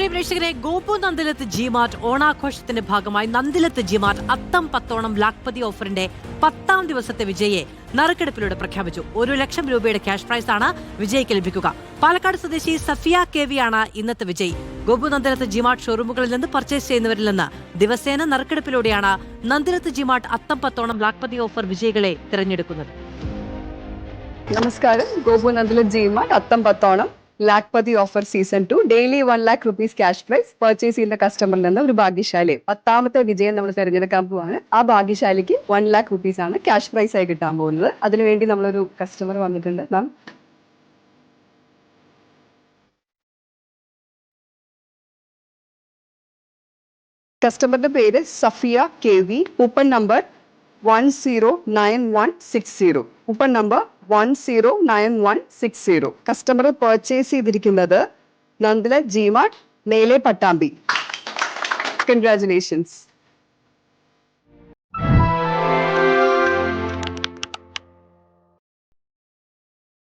പ്രിയ പ്രേക്ഷകരെ, ഗോപു നന്ദിലത്ത് ജിമാർട്ട് ഓണാഘോഷത്തിന്റെ ഭാഗമായി നന്ദിലത്ത് ജിമാർട്ട് അത്തം പത്തോണം ലാഖ്പതി ഓഫറിന്റെ 10ാം ദിവസത്തെ വിജയിയെ നറുക്കെടുപ്പിലൂടെ പ്രഖ്യാപിച്ചു. 1 ലക്ഷം രൂപയുടെ ക്യാഷ് പ്രൈസാണ് വിജയിക്ക് ലഭിക്കുക. പാലക്കാട് സ്വദേശി സഫിയ കെ.വി. ആണ് ഇന്നത്തെ വിജയി. ഗോപു നന്ദിലത്ത് ജിമാർട്ട് ഷോറൂമുകളിൽ നിന്ന് പർച്ചേസ് ചെയ്യുന്നവരിൽ നിന്ന് ദിവസേന നറുക്കെടുപ്പിലൂടെയാണ് നന്ദിലത്ത് ജിമാർട്ട് അത്തം പത്തോണം ലാഖ്പതി ഓഫർ വിജയികളെ തിരഞ്ഞെടുക്കുന്നത്. നമസ്കാരം. Gopu Nandilath Gmart Atham Pathonam Lakhpati offer season 2 daily 1 lakh rupees cash prize purchase ചെയ്യുന്ന കസ്റ്റമറിൽ നിന്ന് ഒരു ഭാഗ്യശാലി 10ാമത്തെ വിജയം നമ്മൾ തിരഞ്ഞെടുക്കാൻ പോവാണ്. ആ ഭാഗ്യശാലിക്ക് 1 lakh rupees ആണ് ക്യാഷ് പ്രൈസ് ആയി കിട്ടാൻ പോകുന്നത്. അതിനുവേണ്ടി നമ്മളൊരു കസ്റ്റമർ വന്നിട്ടുണ്ട്. മാം, കസ്റ്റമറുടെ പേര് Safiya K V. Coupon number 109160. Coupon number 109160. Customer purchase ചെയ്തിരിക്കുന്നത് നന്ദിലത്ത് ജിമാർട്ട് മേലെ പട്ടാമ്പി. കൺഗ്രാറ്റുലേഷൻസ്.